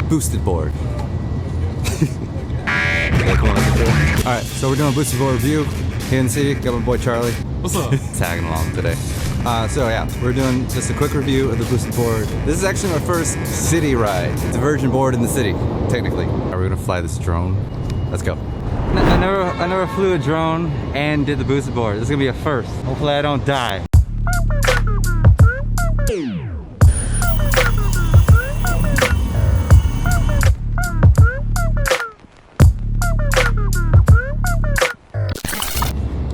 boosted board. Alright, so we're doing a boosted board review here in the city. Got my boy Charlie. What's up? Tagging along today. So yeah, we're doing just a quick review of the boosted board. This is actually my first city ride. It's a virgin board in the city, technically. Are we gonna fly this drone? Let's go. I never flew a drone and did the boosted board. This is gonna be a first. Hopefully I don't die.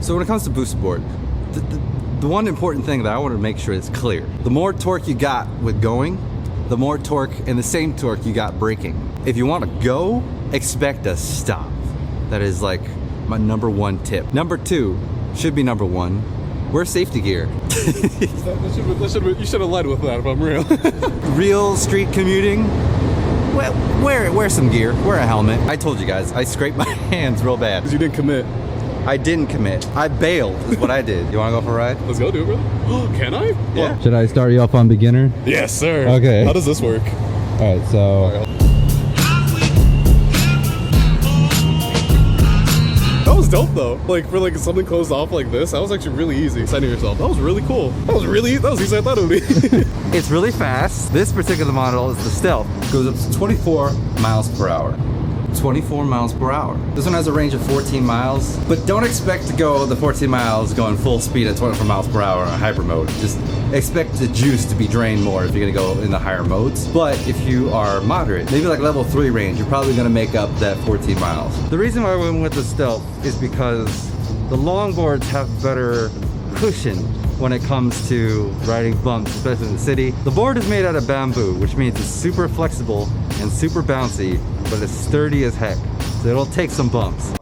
So when it comes to boosted board, the one important thing that I want to make sure is clear. The more torque you got with going, the more torque and the same torque you got braking. If you want to go, expect a stop. That is like my number one tip. Number two, should be number one, wear safety gear. You should have led with that if I'm real. Real street commuting, well, wear some gear, wear a helmet. I told you guys, I scraped my hands real bad. Because you didn't commit. I didn't commit. I bailed is what I did. You wanna go for a ride? Let's go, do it, brother. Can I? Yeah. Should I start you off on beginner? Yes, sir. Okay. How does this work? All right, so That was dope though. Like for like something closed off like this, that was actually really easy. Setting yourself. That was really cool. That was easy as I thought it would be. It's really fast. This particular model is the Stealth. Goes up to 24 miles per hour. 24 miles per hour. This one has a range of 14 miles, but don't expect to go the 14 miles going full speed at 24 miles per hour on hyper mode. Just expect the juice to be drained more if you're gonna go in the higher modes. But if you are moderate, maybe like level 3 range, you're probably gonna make up that 14 miles. The reason why I went with the Stealth is because the longboards have better cushion when it comes to riding bumps, especially in the city. The board is made out of bamboo, which means it's super flexible and super bouncy, but it's sturdy as heck. So it'll take some bumps.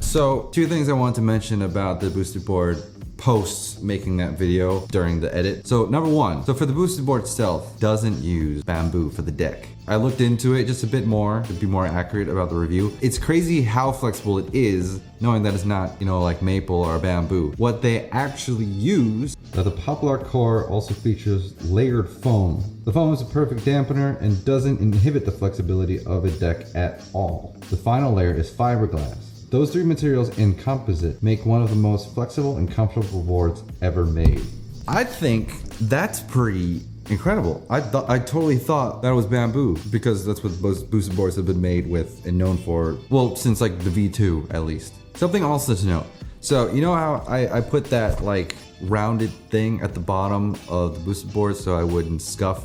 So, two things I want to mention about the boosted board post making that video during the edit. So number one, so for the boosted board Stealth, doesn't use bamboo for the deck. I looked into it just a bit more to be more accurate about the review. It's crazy how flexible it is, knowing that it's not, you know, like maple or bamboo. What they actually use. the Poplar core also features layered foam. The foam is a perfect dampener and doesn't inhibit the flexibility of a deck at all. The final layer is fiberglass. Those three materials in composite make one of the most flexible and comfortable boards ever made. I think that's pretty incredible. I totally thought that was bamboo because that's what most boosted boards have been made with and known for, well, since like the V2 at least. Something also to note. So you know how I put that like rounded thing at the bottom of the boosted board so I wouldn't scuff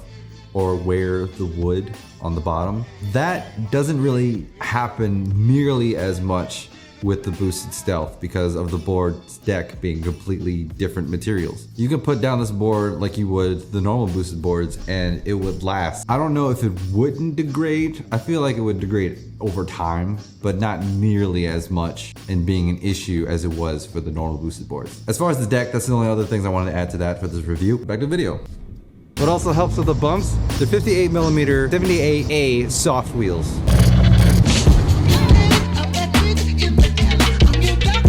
or wear the wood on the bottom? That doesn't really happen nearly as much with the boosted Stealth because of the board's deck being completely different materials. You can put down this board like you would the normal boosted boards and it would last. I don't know if it wouldn't degrade. I feel like it would degrade over time, but not nearly as much in being an issue as it was for the normal boosted boards. As far as the deck, that's the only other things I wanted to add to that for this review. Back to the video. What also helps with the bumps, the 58mm 78A soft wheels.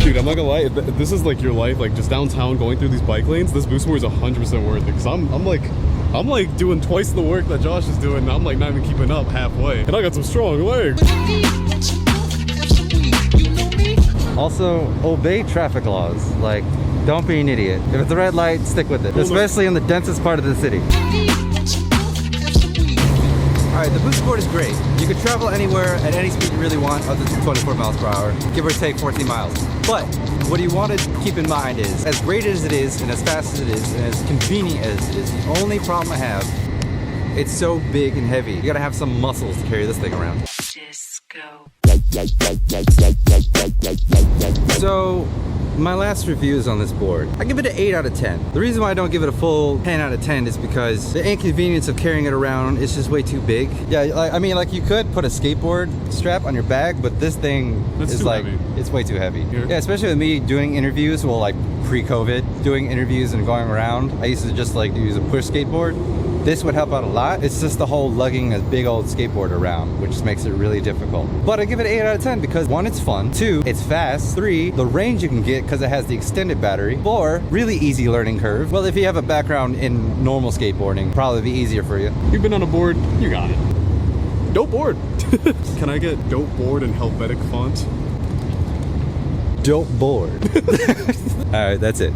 Dude, I'm not gonna lie, if this is like your life, like just downtown going through these bike lanes, this boost board is 100% worth it. Because I'm like doing twice the work that Josh is doing, and I'm like not even keeping up halfway. And I got some strong legs. Also, obey traffic laws. Like, don't be an idiot. If it's a red light, stick with it, especially in the densest part of the city. Alright, the boost board is great. You can travel anywhere at any speed you really want up to 24 miles per hour, give or take 14 miles. But what you want to keep in mind is, as great as it is, and as fast as it is, and as convenient as it is, the only problem I have, it's so big and heavy. You gotta have some muscles to carry this thing around. Disco. So, my last review is on this board. I give it an 8 out of 10. The reason why I don't give it a full 10 out of 10 is because the inconvenience of carrying it around is just way too big. Yeah, I mean, like you could put a skateboard strap on your bag, but this thing is like, it's way too heavy. Yeah, especially with me doing interviews, well, like pre-COVID, doing interviews and going around, I used to just like use a push skateboard. This would help out a lot. It's just the whole lugging a big old skateboard around, which makes it really difficult. But I give it an 8 out of 10 because 1, it's fun. 2, it's fast. 3, the range you can get because it has the extended battery. 4, really easy learning curve. Well, if you have a background in normal skateboarding, probably be easier for you. You've been on a board, you got it. Dope board. Can I get dope board in Helvetic font? Dope board. All right, that's it.